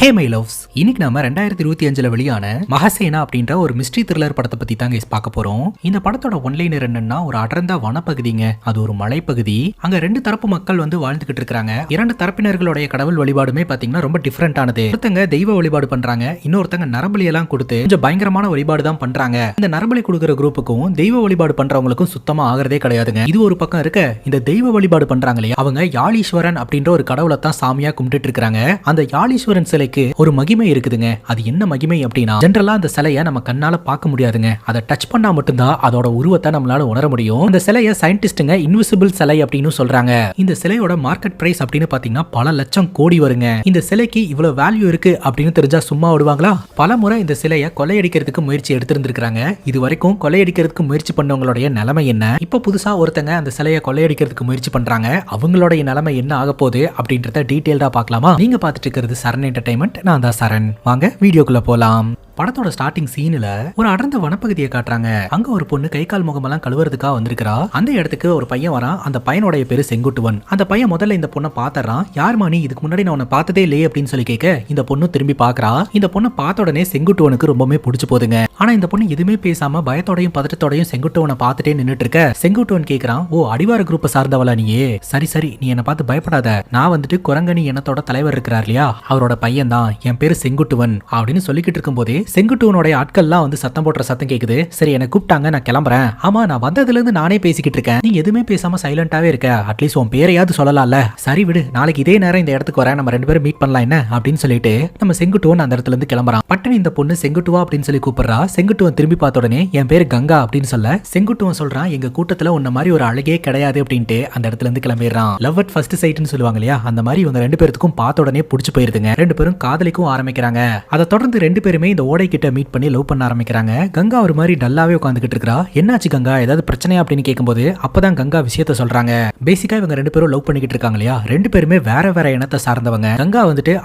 Hey my loves, இன்னைக்கு நம்ம 2025 வெளியான மகசேனா அப்படின்ற ஒரு மிஸ்ட்ரி த்ரில்லர் படத்தை பத்தி தாங்க பார்க்க போறோம். இந்த படத்தோட ஒன்லைனர் என்னன்னா, ஒரு அடர்ந்த வனப்பகுதிங்க. அது ஒரு மலைப்பகுதி. அங்க ரெண்டு தரப்பு மக்கள் வாழ்ந்துகிட்டு இருக்காங்க. இரண்டு தரப்பினர்களுடைய கடவுள் வழிபாடுமே பாத்தீங்கன்னா ரொம்ப டிஃபரெண்டானது. ஒருத்தங்க தெய்வ வழிபாடு பண்றாங்க, இன்னொருத்தங்க நரபலி எல்லாம் கொடுத்து கொஞ்சம் பயங்கரமான வழிபாடு தான் பண்றாங்க. இந்த நரபலி கொடுக்குற குரூப்புக்கும் தெய்வ வழிபாடு பண்றவங்களுக்கும் சுத்தமா ஆகிறதே கிடையாதுங்க. இது ஒரு பக்கம் இருக்க, இந்த தெய்வ வழிபாடு பண்றாங்களே அவங்க யாழீஸ்வரன் அப்படின்ற ஒரு கடவுளை தான் சாமியா கும்பிட்டு இருக்காங்க. அந்த யாழீஸ்வரன் சிலைக்கு ஒரு மகிமை இருக்குதுங்க. அது என்ன மகிமை அப்படின்னா, ஜெனரலா அந்த சிலையை நம்ம கண்ணால பார்க்க முடியாதுங்க. அதை டச் பண்ணா மட்டும்தான் அதோட உருவத்தை நம்மளால உணர முடியும். இந்த சிலையை சயின்டிஸ்டுங்க இன்விசிபிள் சிலை அப்படின்னு சொல்றாங்க. இந்த சிலையோட மார்க்கெட் பிரைஸ் அப்படின்னு பாத்தீங்கன்னா பல லட்சம் கோடி வருங்க. இந்த சிலைக்கு இவ்வளவு வேல்யூ இருக்கு அப்படின்னு தெரிஞ்சா சும்மா விடுவாங்களா? பல முறை இந்த சிலையை கொள்ளையடிக்கிறதுக்கு முயற்சி எடுத்திருந்திருக்காங்க. இது வரைக்கும் கொள்ளையடிக்கிறதுக்கு முயற்சி பண்ணவங்களுடைய நிலைமை என்ன, இப்ப புதுசா ஒருத்தங்க அந்த சிலையை கொள்ளையடிக்கிறதுக்கு முயற்சி பண்றாங்க, அவங்களுடைய நிலைமை என்ன ஆக போகுது அப்படின்றத டீடைல்டா பார்க்கலாமா? நீங்க பார்த்துட்டு இருக்கிறது சரண் என்டர்டைன்மெண்ட். நான் தான் சரண். வாங்க வீடியோக்குள்ள போலாம். படத்தோட ஸ்டார்டிங் சீன்ல ஒரு அடர்ந்த வனப்பகுதியை காட்டுறாங்க. அங்க ஒரு பொண்ணு கை கால் முகமெல்லாம் கழுவுறதுக்காக வந்திருக்கா. அந்த இடத்துக்கு ஒரு பையன் வரான். அந்த பையனுடைய பேரு செங்குட்டுவன். அந்த பையன் முதல்ல இந்த பொண்ணை பாத்துறான். யாருமா நீ, இதுக்கு முன்னாடி நான் உன்னை பார்த்ததே இல்லையே அப்படின்னு சொல்லி கேட்க, இந்த பொண்ணு திரும்பி பாக்குறா. இந்த பொண்ணை பார்த்த உடனே செங்குட்டுவனுக்கு ரொம்பவே பிடிச்சு போதுங்க. ஆனா இந்த பொண்ணு எதுவுமே பேசாம பயத்தோடையும் பதட்டத்தோடையும் செங்குட்டுவனை பார்த்துட்டே நின்னுட்டு இருக்க. செங்குட்டுவன் கேக்குறான், ஓ அடிவார குரூப்பை சார்ந்தவளா நீயே? சரி சரி, நீ என்ன பார்த்து பயப்படாத. நான் குரங்கணி இனத்தோட தலைவர் இருக்கிறார் இல்லையா, அவரோட பையன் தான். என் பேரு செங்குட்டுவன் அப்படின்னு சொல்லிக்கிட்டு இருக்கும் போதே செங்குட்டுவனுடைய ஆட்கள்லாம் சத்தம் போடுற சத்தம் கேக்குது. சரி, என்ன கூப்பிட்டாங்க, நான் கிளம்புறேன். ஆமா, நான் வந்ததுல இருந்து நானே பேசிக்கிட்டு இருக்கேன், நீ எதுவுமே பேசாம சைலண்டாவே இருக்க. அட்லீஸ்ட் உன் பேரையாவது சொல்லலாம்ல. சரி விடு, நாளைக்கு இதே நேரம் இந்த இடத்துக்கு வரேன், நம்ம ரெண்டு பேரும் மீட் பண்ணலாம் என்ன அப்படின்னு சொல்லிட்டு நம்ம செங்குட்டுவன் அந்த இடத்துல இருந்து கிளம்புறான். பட்டன் இந்த பொண்ணு செங்குட்டுவா அப்படின்னு சொல்லி கூப்பிடுறா. செங்குட்டுவன் திரும்பி பார்த்த உடனே என் பேரு கங்கா அப்படின்னு சொல்ல, செங்குட்டுவன் சொல்றான், எங்க கூட்டத்துல உன்ன மாதிரி ஒரு அழகே கிடையாது அப்படின்ட்டு அந்த இடத்துல இருந்து கிளம்பிடுறான். லவ் அட் ஃபர்ஸ்ட் சைட்னு சொல்லுவாங்க இல்லையா, அந்த மாதிரி இவங்க ரெண்டு பேருக்கும் பார்த்த உடனே பிடிச்சு போயிருதுங்க. ரெண்டு பேரும் காதலிக்கும் ஆரம்பிக்கிறாங்க. அதை தொடர்ந்து ரெண்டு பேருமே இந்த ஓடை கிட்ட மீட் பண்ணி லவ் பண்ண ஆரம்பிக்கிறாங்க. கங்கா ஒரு மாதிரி டல்லாவே உட்காந்துக்கிட்டு இருக்கா. என்னாச்சு கங்கா, ஏதாவது பிரச்சனையா அப்படின்னு கேட்கும்போது அப்பதான் கங்கா விஷயத்த சொல்றாங்க. பேசிக்கா இவங்க ரெண்டு பேரும் லவ் பண்ணிக்கிட்டு இருக்காங்க இல்லையா, ரெண்டு பேருமே வேற வேற இனத்தை சார்ந்தவங்க. கங்கா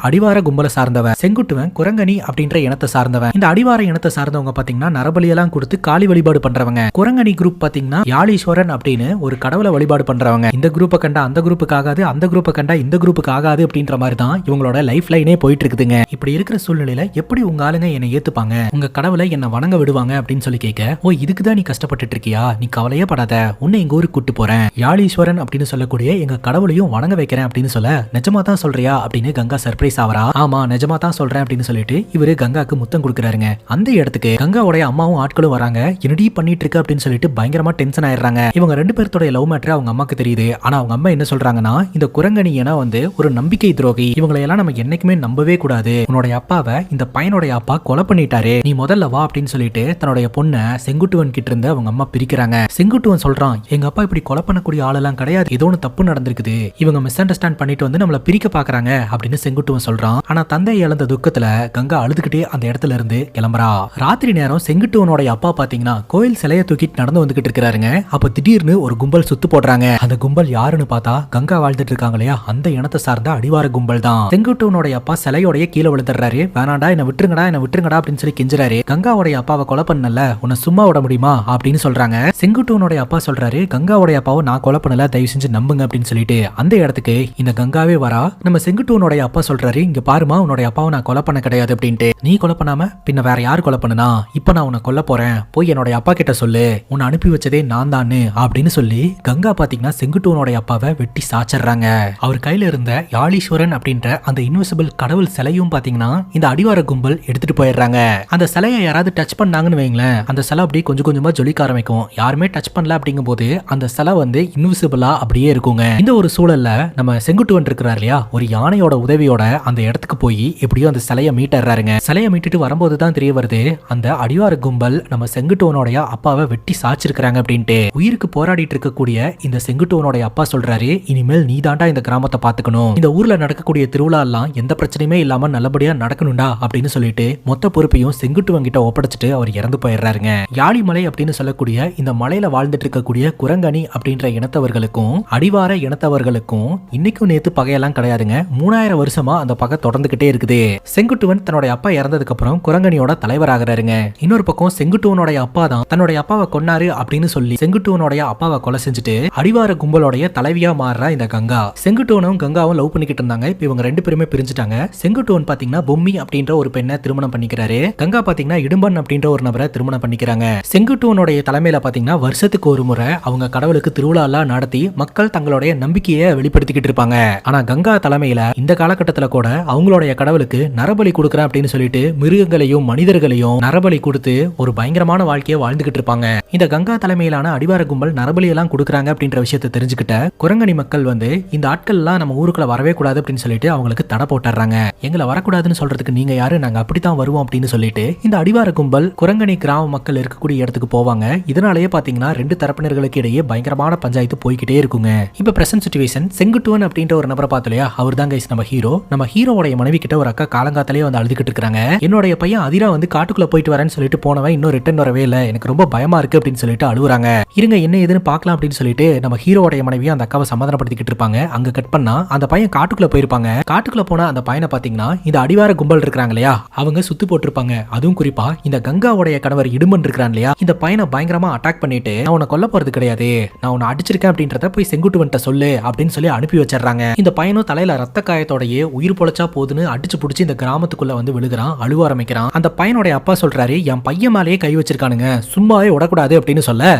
அடிவார கும்பலை சார்ந்தவன், செங்குட்டுவன் குரங்கணி அப்படின்ற இனத்தை சார்ந்தவன். இந்த அடிவார இனத்தை சார்ந்தவங்க பாத்தீங்கன்னா நரபலி எல்லாம் கொடுத்து காளி வழிபாடு பண்றவங்க. குரங்கணி குரூப் பாத்தீங்கன்னா யாழீஸ்வரன் அப்படின்னு ஒரு கடவுளை வழிபாடு பண்றவங்க. இந்த குரூப்பை கண்டா அந்த குரூப்புக்கு ஆகாது, அந்த குரூப்பை கண்டா இந்த குரூப்புக்கு ஆகாது அப்படின்ற மாதிரி தான் இவங்களோட லைஃப் லைனே போயிட்டு இருக்குதுங்க. இப்படி இருக்கிற சூழ்நிலையில எப்படி உங்க ஆளுங்க என்னை ஏத்துப்பாங்க, உங்க கடவுளை என்ன வணங்க விடுவாங்க அப்படின்னு சொல்லி கேட்க, ஓ இதுக்குதான் நீ கஷ்டப்பட்டு இருக்கியா, நீ கவலையே படாத, உன்னை எங்க ஊருக்கு கூட்டு போறேன், யாழீஸ்வரன் அப்படின்னு சொல்லக்கூடிய எங்க கடவுளையும் வணங்க வைக்கிறேன் அப்படின்னு சொல்ல, நிஜமா தான் சொல்றியா அப்படின்னு கங்கா சர்ப்ரைஸ் ஆவரா. ஆமா நிஜமா தான் சொல்றேன் அப்படின்னு சொல்லிட்டு இவரு கங்காக்கு முத்தம் கொடுக்குறாருங்க. அந்த இடத்துக்கு கங்காவுடைய அம்மாவும் ஆட்களும் வராங்க. என்னடி பண்ணிட்டு இருக்கு அப்படின்னு சொல்லிட்டு பயங்கரமா டென்ஷன் ஆயிடுறாங்க. இவங்க ரெண்டு பேர்த்தோட லவ் மேட்டர் அவங்க அம்மாக்கு தெரியுது. ஆனா அவங்க அம்மா என்ன சொல்றாங்கன்னா, இந்த குரங்கணி ஏன்னா ஒரு நம்பிக்கை துரோகி, இவங்களை எல்லாம் நம்ம என்னைக்குமே நம்பவே கூடாது, உன்னுடைய அப்பாவை இந்த பையனுடைய அப்பா கொலை பண்ணிட்டாரு, நீ முதல்ல வா அப்படின்னு சொல்லிட்டு தன்னுடைய பொண்ணை செங்குட்டுவன் கிட்ட இருந்து அவங்க அம்மா பிரிக்கிறாங்க. செங்குட்டுவன் சொல்றான், எங்க அப்பா இப்படி கொலை பண்ணக்கூடிய ஆளெல்லாம் கிடையாது, ஏதோ ஒன்று தப்பு நடந்திருக்குது, இவங்க மிஸ் அண்டர்ஸ்டாண்ட் பண்ணிட்டு நம்மள பிரிக்க பாக்குறாங்க அப்படின்னு செங்குட்டுவன் சொல்றான். ஆனா தந்தை இழந்த துக்கத்துல கங்கா அழுதுகிட்டே அந்த இடத்துல இருந்து கிளம்புறா. ராத்திரி நேரம் செங்குட்டுவனோட அப்பா பாத்தீங்கன்னா கோயில் சிலையை தூக்கிட்டு நடந்து வந்துகிட்டு இருக்காருங்க. அப்ப திடீர்னு ஒரு கும்பல் சுத்து போடுறாங்க. அந்த கும்பல் யாருன்னு பார்த்தா கங்கா வாழ்ந்துட்டு இருக்காங்க இல்லையா, அந்த இனத்தை சார்ந்த அடிவார கும்பல் தான். செங்குட்டுவனோட அப்பா சிலையோடைய கீழே விழுந்துடுறாரு. வேணாண்டா, என்ன விட்டுருங்கடா, என்ன விட்டுருங்கடா அப்படின்னு சொல்லி கெஞ்சுறாரு. கங்காவுடைய அப்பாவை கொலை பண்ணல, உன்னை சும்மா விட முடியுமா அப்படின்னு சொல்றாங்க. செங்குட்டுவனுடைய அப்பா சொல்றாரு, கங்காவுடைய அப்பாவை நான் கொலை பண்ணல, தயவு செஞ்சு நம்புங்க அப்படின்னு சொல்லிட்டு அந்த இடத்துக்கு இந்த கங்காவே வரா. நம்ம செங்குட்டுவனுடைய அப்பா சொல்றாரு, இங்க பாருமா, உன்னுடைய அப்பாவை நான் கொலை பண்ண கிடையாது அப்படின்ட்டு. நீ கொலை பண்ணாம பின்ன வேற யாரு கொலை பண்ணுனா, இப்ப நான் உன்னை கொல்ல போறேன், போய் என்னுடைய அப்பா கிட்ட சொல்லு, உன்னை அனுப்பி வச்சதே நான் தான்னு அப்படின்னு சொல்லி கங்கா பாத்தீங்கன்னா செங்குட்டுவனுடைய அப்பாவை வெட்டி சாச்சிடுறாங்க. அவர் கையில இருந்த யாழீஸ்வரன் அப்படின்ற அந்த இன்விசிபிள் கடவுள் சிலையும் பாத்தீங்கன்னா இந்த அடிவார கும்பல் எடுத்துட்டு போயிடுறாங்க. அந்த சிலையை யாராவது டச் பண்ணாங்கன்னு வைங்களேன், அந்த சிலை அப்படியே கொஞ்சம் கொஞ்சமா ஜொலிக்க ஆரம்பிக்கும். யாருமே டச் பண்ணல அப்படிங்கும் போது அந்த சிலை இன்விசிபிளா அப்படியே இருக்குங்க. இந்த ஒரு சூழல்ல நம்ம செங்குட்டுவன் இருக்கிறார் இல்லையா, ஒரு யானையோட உதவியோட அந்த இடத்துக்கு போய் எப்படியோ அந்த சிலையை மீட்டுறாருங்க. சிலையை மீட்டுட்டு வரும்போது தான் தெரிய வருது, அந்த அடிவார கும்பல் நம்ம செங்குட்டுவனுடைய அப்பாவை வெட்டி சாச்சிருக்கிறாங்க அப்படின்ட்டு. உயிருக்கு போராடிட்டு இருக்கக்கூடிய இந்த செங்குட்டுவனுடைய அப்பா சொல்றாரு, இனிமேல் நீ தாண்டா இந்த கிராமத்தை பாத்துக்கணும், இந்த ஊர்ல நடக்கக்கூடிய திருவிழா எல்லாம் எந்த பிரச்சனையுமே இல்லாம நல்லபடியா நடக்கணும்டா அப்படின்னு சொல்லிட்டு மொத்த பொறுப்பையும் செங்குட்டுவன் கிட்ட ஒப்படைச்சிட்டு அவர் இறந்து போயிடுறாருங்க. யாழிமலை அப்படின்னு சொல்லக்கூடிய இந்த மலையில வாழ்ந்துட்டு இருக்கக்கூடிய குரங்கணி அப்படின்ற இனத்தவர்களுக்கும் அடிவார இனத்தவர்களுக்கும் இன்னைக்கும் நேத்து பகையெல்லாம் கிடையாதுங்க. 3000 வருஷமா அந்த பகை தொடர்ந்துகிட்டே இருக்குது. செங்குட்டுவன் தன்னுடைய அப்பா இறந்ததுக்கு அப்புறம் குரங்கணியோட தலைவராகிறாருங்க. இன்னொரு பக்கம் செங்குட்டுவனுடைய அப்பா தான் தன்னுடைய அப்பாவை கொன்னாரு அப்படின்னு சொல்லி செங்குட்டுவனுடைய அப்பாவை கொலை செஞ்சுட்டு அடிவார கும்பலோடைய தலைவியா மாறுறா இந்த கங்கா. செங்குட்டுவனும் கங்காவும் லவ் பண்ணிக்கிட்டு இருந்தாங்க. இப்ப இவங்க 2 பேருமே பிரிஞ்சுட்டாங்க. செங்குட்டுவன் பாத்தீங்கன்னா பொம்மி அப்படின்ற ஒரு பெண்ணை திருமணம் பண்ணிக்கிறாரு. கங்கா பாத்தீங்கன்னா இடும்பன் அப்படின்ற ஒரு நபரை திருமணம் பண்ணிக்கிறாங்க. செங்குட்டுவனுடைய தலைமையில பாத்தீங்கன்னா வருஷத்துக்கு ஒரு முறை அவங்க கடவுளுக்கு திருவிழா நடத்தி மக்கள் தங்களுடைய நம்பிக்கையை வெளிப்படுத்திக்கிட்டு இருப்பாங்க. ஆனா கங்கா தலைமையில இந்த காலகட்டத்துல கூட அவங்களுடைய கடவுளுக்கு நரபலி கொடுக்கறேன் அப்படின்னு சொல்லிட்டு மிருகங்களையும் மனிதர்களையும் நரபலி கொடுத்து ஒரு பயங்கரமான வாழ்க்கையை வாழ்ந்துகிட்டு இருப்பாங்க. இந்த கங்கா தலைமையிலான அடிவார கும்பல் நரபலி எல்லாம் கொடுக்கறாங்க அப்படின்ற விஷயத்தை தெரிஞ்சுக்கிட்ட குரங்கணி மக்கள் வந்து இந்த ஆட்கள் எல்லாம் நம்ம ஊருக்குள்ள வரவே கூடாது அப்படின்னு சொல்லிட்டு அவங்களுக்கு தடை போட்டுறாங்க. எங்களை வரக்கூடாதுன்னு சொல்றதுக்கு நீங்க யாரு, நாங்க அப்படித்தான் வருவோம் அப்படின்னு சொல்லிட்டு இந்த அடிவார கும்பல் குரங்கணி கிராம மக்கள் இருக்கக்கூடிய இடத்துக்கு போவாங்க. இதனாலேயே பாத்தீங்கன்னா 2 தரப்பினர்களுக்கு இடையே பயங்கரமான பஞ்சாயத்து போய்கிட்டே இருக்குங்க. இப்ப பிரசன்ட் சிச்சுவேஷன் செங்குட்டுவன் அப்படின்ற ஒரு நபரை பார்த்தலையா, அவர் தான் கைஸ் நம்ம ஹீரோ. நம்ம ஹீரோவோட மனைவி கிட்ட ஒரு அக்கா காலங்காத்தாலே வந்து அழுதுகிட்டு இருக்காங்க. என்னுடைய பையன் அதிரா வந்து காட்டுக்குள்ள போயிட்டு வரேன்னு சொல்லிட்டு போனவன் இன்னும் ரிட்டர்ன் வரவே இல்லை, எனக்கு ரொம்ப பயமா இருக்கு அப்படின்னு சொல்லிட்டு அழுகுறாங்க. இருங்க என்ன ஏதுன்னு பார்க்கலாம் அப்படின்னு சொல்லிட்டு நம்ம ஹீரோவோட மனைவி அந்த அக்காவை சமாதானப்படுத்திக்கிட்டு இருப்பாங்க. அங்க கட் பண்ணா அந்த பையன் காட்டுக்குள்ள போயிருப்பாங்க. காட்டுக்குள்ள போன அந்த பையனை பாத்தீங்கன்னா இந்த அடிவார கும்பல் இருக்காங்க இல்லையா, அவங்க சுத்து போட்டிருப்பாங்க. அதுவும் குறிப்பா இந்த கங்காவுடைய கணவர் இடுமன் இருக்கிறான் இல்லையா, இந்த பையனை பயங்கரமா அட்டாக் பண்ணிட்டு நான் உன்னை கொல்ல போறது கிடையாது, நான் உன்னை அடிச்சிருக்கேன் அப்படின்றத போய் செங்குட்டுவன்ட்ட சொல்லு அப்படின்னு சொல்லி அனுப்பி வச்சிடறாங்க. இந்த பையனும் தலையில ரத்த காயத்தோடயே உயிர் பொழைச்சா போதுன்னு அடிச்சு புடிச்சு இந்த கிராமத்துக்குள்ள வந்து விழுகிறான், அழுவ ஆரம்பிக்கிறான். அந்த பையனுடைய அப்பா சொல்றாரு, என் பையன் மேலேயே கை வச்சிருக்கானுங்க, சும்மாவே விடக்கூடாது அப்படின்னு சொல்ல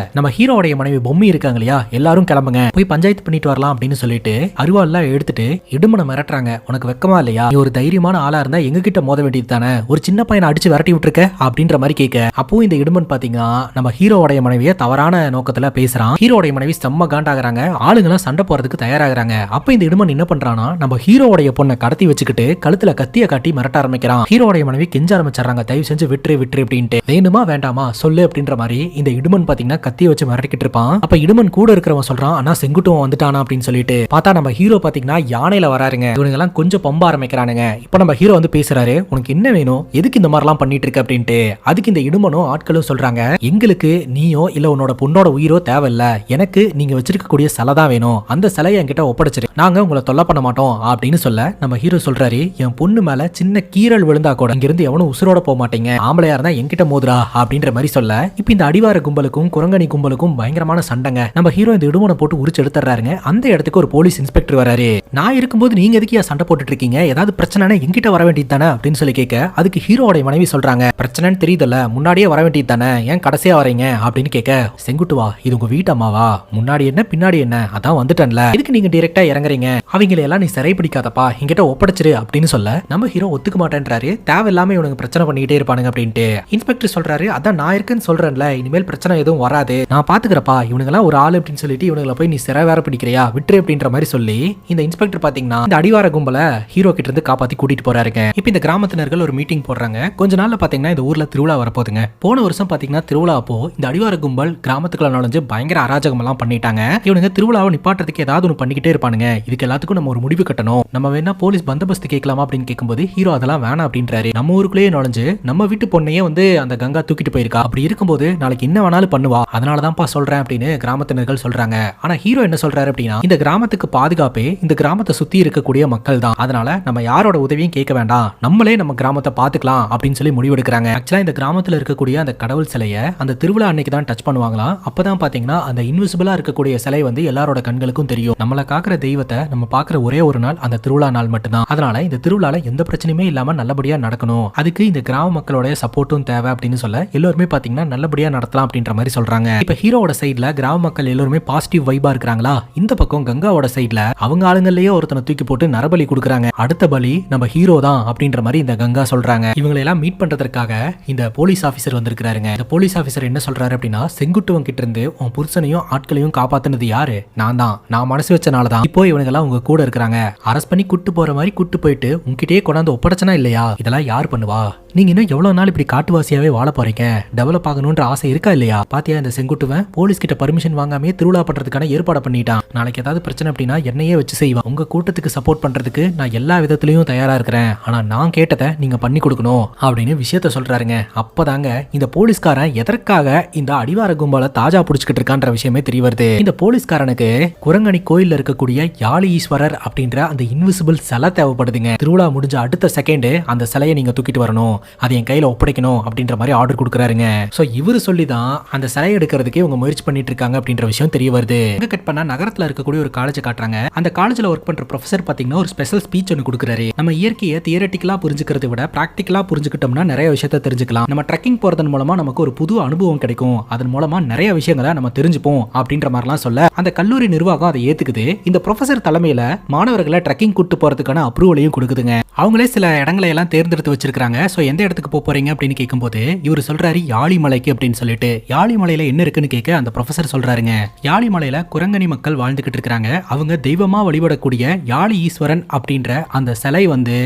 நம்ம ஹீரோடைய மனைவி பொம்மி இருக்காங்க இல்லையா, எல்லாரும் கிளம்புங்க போய் பஞ்சாயத்து பண்ணிட்டு வரலாம் அப்படின்னு சொல்லிட்டு அருவாள்லாம் எடுத்துட்டு இடுமனை மிரட்டுறாங்க. உனக்கு வெக்கமா இல்லையா, நீ ஒரு தைரியமான ஆளா இருந்தா எங்க கிட்ட மோத வேண்டியது தானே, ஒரு சின்ன பையனை அடிச்சு விரட்டி விட்டுருக்க அப்படின்ற மாதிரி கேட்க, அப்போ இந்த இடுமன் பாத்தீங்கன்னா நம்ம ஹீரோடைய மனைவியை தவறான நோக்கத்துல பேசுறான். ஹீரோடைய மனைவி செம்ம காண்டாகிறாங்க, ஆளுங்கெல்லாம் சண்டை போறதுக்கு தயாராகிறாங்க. அப்ப இந்த இடுமன் என்ன பண்றானா, நம்ம ஹீரோடைய பொண்ணை கடத்தி வச்சுக்கிட்டு கழுத்துல கத்திய காட்டி மிரட்ட ஆரம்பிக்கிறான். ஹீரோடைய மனைவி கெஞ்ச ஆரம்பிச்சாங்க, தயவு செஞ்சு விட்டுரு விட்டுரு அப்படின்ட்டு. வேணுமா வேண்டாமா சொல்லு அப்படின்ற மாதிரி இந்த இடுமன் பாத்தீங்கன்னா கத்திய வச்சு மிரட்டிக்கிட்டு இருப்பான். அப்ப இடுமன் கூட இருக்கிறவன் சொல்றான், ஆனா செங்குட்டுவன் வந்துட்டானா அப்படின்னு சொல்லிட்டு பார்த்தா நம்ம ஹீரோ பாத்தீங்கன்னா யானையில வராருங்க. இவங்க எல்லாம் கொஞ்சம் பம்ப ஆரம்பிக்கிறானுங்க. இப்ப நம்ம ஹீரோ வந்து பேசுறாரு, உனக்கு என்ன வேணும், எதுக்கு இந்த மாதிரி எல்லாம் பண்ணிட்டு இருக்க அப்படின்ட்டு. அதுக்கு இந்த இடுமனும் ஆட்களும் சொல்றாங்க, எங்களுக்கு நீயோ இல்ல உன்னோட பொண்ணோட உயிரோ தேவையில்ல, எனக்கு நீங்க வச்சிருக்கக்கூடிய சிலை தான் வேணும், அந்த சிலையை என்கிட்ட ஒப்படைச்சிரு, நாங்க உங்களை தொல்லை பண்ண மாட்டோம் அப்படின்னு சொல்ல நம்ம ஹீரோ சொல்றாரு, என் பொண்ணு மேல சின்ன கீரல் விழுந்தா கூட இங்கிருந்து எவனும் உசுரோட போக மாட்டீங்க, ஆம்பளையா இருந்தா என்கிட்ட மோதுரா அப்படின்ற மாதிரி சொல்ல, இப்ப இந்த அடிவார கும்பலுக்கும் குரங்கணி கும்பலுக்கும் பயங்கரமான சண்டைங்க. நம்ம ஹீரோ இந்த இடுமனை போட்டு உரிச்சு எடுத்துறாருங்க. அந்த இடத்துக்கு ஒரு போலீஸ் இன்ஸ்பெக்டர் வராரு. நான் இருக்கும்போது நீங்க எதுக்கு சண்டை போட்டுட்டு இருக்கீங்க, ஏதாவது பிரச்சனை என்கிட்ட வர வேண்டியது தானே அப்படின்னு சொல்லி கேட்க, அதுக்கு ஹீரோட மனைவி சொல்றாங்க, பிரச்சனைன்னு தெரியுதல்ல, முன்னாடியே வர வேண்டியது தானே, ஏன் கடைசியா வரீங்க அப்படின்னு கேட்க, செங்குட்டுவா இது உங்க வீட்டம்மாவா, முன்னாடி என்ன பின்னாடி என்ன, அதான் வந்துட்டேன்ல, இதுக்கு நீங்க டைரக்டா இறங்குறீங்க, அவங்களை எல்லாம் நீ சிறை பிடிக்காதப்பா, என்கிட்ட ஒப்படைச்சிரு அப்படின்னு சொல்ல நம்ம ஹீரோ ஒத்துக்க மாட்டேன்றாரு. தேவையில்லாம இவனுக்கு பிரச்சனை பண்ணிட்டே இருப்பானுங்க அப்படின்ட்டு இன்ஸ்பெக்டர் சொல்றாரு, அதான் நான் இருக்கேன்னு சொல்றேன்ல, இனிமேல் பிரச்சனை எதுவும் வராது, நான் பாத்துக்கிறப்பா, இவனுங்கெல்லாம் ஒரு ஆள் அப்படின்னு சொல்லிட்டு இவனுங்களை போய் நீ சிறை வேற பிடிக்கிறியா, விட்டுரு அப்படின்ற மாதிரி சொல்லி இந்த இன்ஸ்பெக்டர் பாத்தீங்கன்னா இந்த அடிவார கும்பல ஹீரோ கிட்ட இருந்து காப்பாத்தி கூட்டிட்டு போறாருங்க. இப்ப இந்த கிராமத்தினர்கள் ஒரு மீட்டிங் போடுறாங்க. கொஞ்ச நாள்ல பாத்தீங்கன்னா இந்த ஊர்ல திருவிழா வரப்போகுதுங்க. போன வருஷம் பாத்தீங்கன்னா திருவிழா அப்போ இந்த அடிவார கும்பல் கிராமத்துக்குள்ள நுழைஞ்சு பயங்கர அராஜகம் எல்லாம் பண்ணிட்டாங்க. இவனுங்க திருவிழாவை நிப்பாட்டுறதுக்கு ஏதாவது ஒன்று பண்ணிக்கிட்டே இருப்பானுங்க. இதுக்கு எல்லாத்துக்கும் நம்ம ஒரு முடிவு கட்டணும், நம்ம வேணா போலீஸ் பந்தோபஸ்து கேட்கலாமா அப்படின்னு கேட்கும்போது ஹீரோ அதெல்லாம் வேணாம் அப்படின்றாரு. நம்ம ஊருக்குள்ளேயே நுழைஞ்சு நம்ம வீட்டு பொண்ணையே வந்து அந்த கங்கா தூக்கிட்டு போயிருக்கா, அப்படி இருக்கும்போது நாளைக்கு என்ன வேணாலும் பண்ணுவா, அதனாலதான்ப்பா சொல்றேன் அப்படின்னு கிராமத்தினர்கள் சொல்றாங்க. ஆனா ஹீரோ என்ன சொல்றாரு அப்படின்னா, இந்த கிராமத்துக்கு பாதுகாப்பே இந்த கிராமத்தை சுத்தி இருக்கக்கூடிய மக்கள் தான், அதனால நம்ம யாரோட உதவியும் கேட்க வேண்டாம், நம்மளே நம்ம கிராமத்தை பாத்துக்கலாம் அப்படின்னு சொல்லி முடிவெடுக்கிறாங்க. ஆக்சுவலா இந்த கிராமத்துல இருக்கக்கூடிய அந்த கடவுள் சிலையை அந்த திருவிழா அன்னைக்கு தான் டச் பண்ணுவாங்களாம். அப்பதான் பாத்தீங்கன்னா அந்த இன்விசிபிளா இருக்கக்கூடிய சிலை வந்து எல்லாரோட கண்களுக்கும் தெரியும். நம்மள காக்குற தெய்வத்தை நம்ம பாக்குற ஒரே ஒரு நாள் அந்த திருவிழா நாள் மட்டும்தான். அதனால இந்த திருவிழால எந்த பிரச்சனையுமே இல்லாம நல்லபடியா நடக்கணும், அதுக்கு இந்த கிராம மக்களோட சப்போர்ட்டும் தேவை அப்படின்னு சொல்ல எல்லாருமே பாத்தீங்கன்னா நல்லபடியா நடத்தலாம் அப்படின்ற மாதிரி சொல்றாங்க. இப்ப ஹீரோவோட சைட்ல கிராம மக்கள் எல்லாருமே பாசிட்டிவ் வைபா இருக்கிறாங்களா, இந்த பக்கம் கங்காவோட சைட்ல அவங்க ஆளுங்கள்லயே ஒருத்தனை தூக்கி போட்டு நரபலி கொடுக்குறாங்க, அடுத்த பலி நம்ம ஹீரோ தான் அப்படின்ற மாதிரி இந்த கங்கா சொல்றாங்க. இவங்களை எல்லாம் மீட் பண்றதுக்காக இந்த போலீஸ் ஆபீசர் வந்திருக்காருங்க. இந்த போலீஸ் ஆபீசர் என்ன சொல்றாரு அப்படின்னா, செங்குட்டுவன் கிட்ட இருந்து உன் புருஷனையும் ஆட்களையும் காப்பாத்துனது யாரு, நான் தான், நான் மனசு வச்சனாலதான் இப்போ இவங்க எல்லாம் உங்க கூட இருக்கிறாங்க, அரஸ்ட் பண்ணி கூட்டு போற மாதிரி கூட்டு போயிட்டு உங்ககிட்டயே கொண்டாந்து ஒப்படைச்சனா இல்லையா, இதெல்லாம் யார் பண்ணுவா, நீங்க இன்னும் எவ்வளவு நாள் இப்படி காட்டுவாசியாவே வாழ போறீங்க, டெவலப் ஆகணும்ன்ற ஆசை இருக்கா இல்லையா, பாத்தியா இந்த செங்குட்டுவன் போலீஸ் கிட்ட பர்மிஷன் வாங்காமே திருவிழா பண்றதுக்கான ஏற்பாடு பண்ணிட்டான், நாளைக்கு ஏதாவது பிரச்சனை அப்படின்னா என்னையே வச்சு செய்வான், உங்க கூட்டத்துக்கு சப்போர்ட் பண்றதுக்கு நான் எல்லா விதத்திலையும் தயாரா இருக்கிறேன், ஆனா நான் கேட்டதை நீங்க பண்ணி கொடுக்கணும் அப்படின்னு விஷயத்த சொல்றாருங்க. அப்பதாங்க இந்த போலீஸ்காரன் எதற்காக இந்த அடிவார கும்பல தாஜா புடிச்சுக்கிட்டு இருக்கான்ற விஷயமே தெரிய வருது. இந்த போலீஸ்காரனுக்கு குரங்கணி கோயில்ல இருக்கக்கூடிய யாழி ஈஸ்வரர் அப்படின்ற அந்த இன்விசிபிள் சிலை தேவைப்படுதுங்க. திருவிழா முடிஞ்ச அடுத்த செகண்ட் அந்த சிலையை நீங்க தூக்கிட்டு வரணும், அதை என் கையில ஒப்படைக்கணும் அப்படின்ற மாதிரி ஆர்டர் கொடுக்குறாருங்க. சோ இவரு சொல்லிதான் அந்த சிலையை எடுக்கிறதுக்கே இவங்க முயற்சி பண்ணிட்டு இருக்காங்க அப்படின்ற விஷயம் தெரிய வருது. இங்க கட் பண்ணா நகரத்துல இருக்கக்கூடிய ஒரு காலேஜ் காட்டுறாங்க. அந்த காலேஜ்ல ஒர்க் பண்ற ப்ரொஃபசர் பாத்தீங்கன்னா ஒரு ஸ்பெஷல் ஸ்பீச் ஒன்று கொடுக்குறாரு. நம்ம இயற்கையை தியரட்டிக்கலா புரிஞ்சுக்கிறதை விட பிராக்டிகலா புரிஞ்சுக்கிட்டோம்னா நிறைய விஷயத்தை தெரிஞ்சுக்கலாம். நம்ம ட்ரெக்கிங் போறதன் மூலமா நமக்கு ஒரு புது அனுபவம் கிடைக்கும், அதன் மூலமா நிறைய விஷயங்களை நம்ம தெரிஞ்சுப்போம் அப்படின்ற மாதிரிலாம் சொல்ல அந்த கல்லூரி நிர்வாகம் அதை ஏத்துக்குது. இந்த ப்ரொஃபசர் தலைமையில மாணவர்களை ட்ரெக்கிங் கூட்டு போறதுக்கான அப்ரூவலையும் கொடுக்குதுங்க. அவங்களே சில இடங்களை எல்லாம் தேர்ந்தெடுத்து வச்சிருக்காங்க. சோ எந்த இடத்துக்கு போறீங்க அப்படின்னு கேட்கும்போது இவர் சொல்றாரு யாழிமலைக்கு அப்படின்னு சொல்லிட்டு. யாழிமலையில என்ன இருக்குன்னு கேட்க அந்த ப்ரொஃபசர் சொல்றாருங்க, யாழிமலையில குரங்கணி மக்கள் வாழ்ந்துகிட்டு இருக்காங்க. அவங்க தெய்வமா வழிபடக்கூடிய யாழி ஈஸ்வரன் அப்படின்ற அந்த சிலை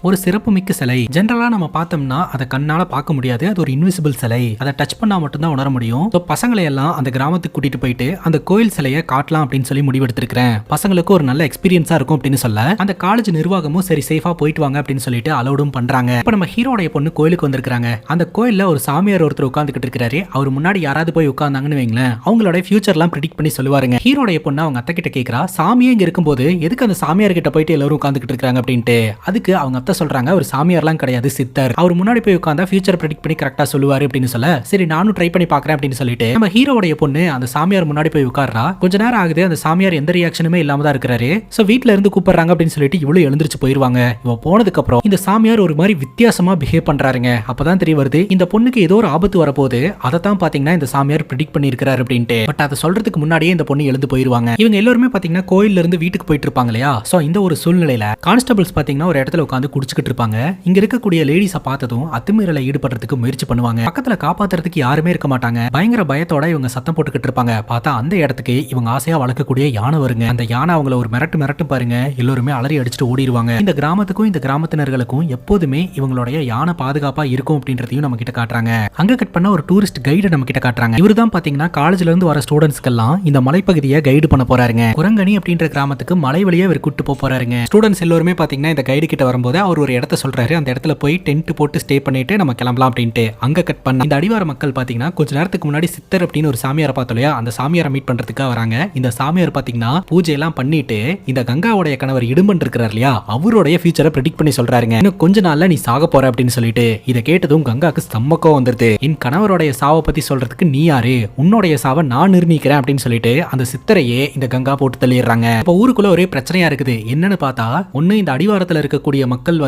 ஒரு சிறப்பு மிக்க சிலை. ஜெனரலா நம்ம பார்த்தோம்னா அதை கண்ணால பார்க்க முடியாது, அது ஒரு இன்விசிபிள் சிலை, அதை டச் பண்ணா மட்டும் தான் உணர முடியும். பசங்களை எல்லாம் அந்த கிராமத்துக்கு கூட்டிட்டு போயிட்டு அந்த கோயில் சிலையை காட்டலாம் அப்படின்னு சொல்லி முடிவெடுத்திருக்கிறேன். பசங்களுக்கு ஒரு நல்ல எக்ஸ்பீரியன்ஸா இருக்கும் அப்படின்னு சொல்ல அந்த காலேஜ் நிர்வாகமும் சரி சேஃபா போயிட்டு வாங்க அப்படின்னு சொல்லிட்டு அலோடும் பண்றாங்க. இப்ப நம்ம ஹீரோடைய பொண்ணு கோயிலுக்கு வந்திருக்காங்க. அந்த கோயில்ல ஒரு சாமியார் ஒருத்தர் உட்கார்ந்துகிட்டு இருக்காரு. அவர் முன்னாடி யாராவது போய் உட்கார்ந்தாங்கன்னு வைங்களேன், அவங்களோட ஃபியூச்சர்லாம் ப்ரெடிக்ட் பண்ணி சொல்லுவாருங்க. ஹீரோடைய பொண்ணு அவங்க அத்தை கிட்ட கேக்குறா, சாமியே இங்க இருக்கும்போது எதுக்கு அந்த சாமியார் கிட்ட போயிட்டு எல்லாரும் உட்கார்ந்துகிட்டு இருக்காங்க அப்படின்ட்டு. அதுக்கு அவங்க அத்தை சொல்றாங்க, ஒரு சாமியார்லாம் கிடையாது, சித்தர். அவர் முன்னாடி போய் உட்கார்ந்தா ஃபியூச்சர் ப்ரெடிக்ட் பண்ணி கரெக்டா சொல்லுவாரு அப்படின்னு சொல்ல சரி நானும் ட்ரை பண்ணி பாக்குறேன் அப்படின்னு சொல்லிட்டு நம்ம ஹீரோடைய பொண்ணு அந்த சாமியார் முன்னாடி போய் உட்கார்றா. கொஞ்ச நேரம் ஆகுது, அந்த சாமியார் எந்த ரியாக்ஷனுமே இல்லாம தான் இருக்காரு. சோ வீட்ல இருந்து கூப்பிடுறாங்க அப்படின்னு சொல்லிட்டு இவ்வளவு எழுந்திருச்சு போயிருவாங்க. இவ போனதுக்கு அப்புறம் இந்த சாமியார் ஒரு மாதிரி வித்தியாசமா பிஹேவ் பண்றாருங்க. அப்பதான் தெரிய வருது இந்த பொண்ணுக்கு ஏதோ ஒரு ஆபத்து வரப்போகுது. அதை தான் பாத்தீங்கன்னா இந்த சாமியார் ப்ரெடிக்ட் பண்ணி இருக்காரு அப்படின்ட்டு. பட் அதை சொல்றதுக்கு முன்னாடியே இந்த பொண்ணு எழுந்து போயிருவாங்க. இவங்க எல்லாருமே பாத்தீங்கன்னா கோயில்ல இருந்து வீட்டுக்கு போயிட்டு இருப்பாங்க இல்லையா. சோ இந்த ஒரு சூழ்நிலையில கான்ஸ்டபிள்ஸ் பாத்தீங்கன்னா ஒரு இடத்துல உட்காந்து குடிச்சுக்கிட்டு இருப்பாங்க. இங்க இருக்கக்கூடிய லேடிஸ பார்த்ததும் அத்துமீறல ஈடுபடுறதுக்கு முயற்சி பண்ணுவாங்க. பக்கத்துல காப்பாத்துறதுக்கு யாருமே இருக்க மாட்டாங்க. பயங்கர பயத்தோட இவங்க சத்தம் போட்டுக்கிட்டு இருப்பாங்க. பார்த்தா அந்த இடத்துக்கு இவங்க ஆசையா வளர்க்கக்கூடிய யானை வருங்க. அந்த யானை அவங்கள ஒரு மிரட்டு பாருங்க, எல்லாருமே அலறி அடிச்சுட்டு ஓடிடுவாங்க. இந்த கிராமத்துக்கும் இந்த கிராமத்தினர்களுக்கும் எப்போதுமே இவங்களுடைய யானை பாதுகாப்பா இருக்கும் அப்படின்றதையும் நம்ம கிட்ட காட்டுறாங்க. அங்க கட் பண்ண ஒரு டூரிஸ்ட் கைடு நம்ம கிட்ட காட்டுறாங்க. இவரு தான் பாத்தீங்கன்னா காலேஜ்ல இருந்து வர ஸ்டூடெண்ட்ஸ்க்கெல்லாம் இந்த மலைப்பகுதியை கைடு பண்ண போறாருங்க. குரங்கணி அப்படின்ற கிராமத்துக்கு மலை வழியா இவர் கூட்டு போறாருங்க. ஸ்டூடெண்ட்ஸ் எல்லாருமே பாத்தீங்கன்னா இந்த கைடு கிட்ட வரும்போது அவர் ஒரு இடத்த சொல்றாரு. அந்த இடத்துல போய் டென்ட் போட்டு ஸ்டே பண்ணிட்டு நம்ம கிளம்பலாம் அப்படின்ட்டு. அங்க கட் பண்ண இந்த அடிவார மக்கள் பாத்தீங்கன்னா கொஞ்ச நேரத்துக்கு முன்னாடி சித்தர் அப்படின்னு ஒரு சாமியாரை பார்த்தோம் இல்லையா, அந்த சாமியாரை மீட் பண்றதுக்காக வராங்க. இந்த சாமியார் பாத்தீங்கன்னா பூஜை எல்லாம் பண்ணிட்டு இந்த கங்காவுடைய கணவர் இடும்பன் இருக்கிறார் இல்லையா, அவருடைய ஃபியூச்சரை ப்ரெடிக்ட் பண்ணி சொல்றாருங்க. இன்னும் கொஞ்ச நாள்ல நீ சாக போற அப்படின்னு சொல்லிட்டு. இதை கேட்டதும் கங்காக்கு சம்மக்கம் வந்துருது. என் கணவருடைய சாவை பத்தி சொல்றதுக்கு நீ யாரு, உன்னுடைய சாவை நான் நிர்ணயிக்கிறேன் அப்படின்னு சொல்லிட்டு அந்த சித்தரையே இந்த கங்கா போட்டு தள்ளிடுறாங்க. இப்ப ஊருக்குள்ள ஒரே பிரச்சனையா இருக்குது. என்னன்னு பார்த்தா ஒண்ணு இந்த அடிவாரத்துல இருக்கக்கூடிய மக்கள்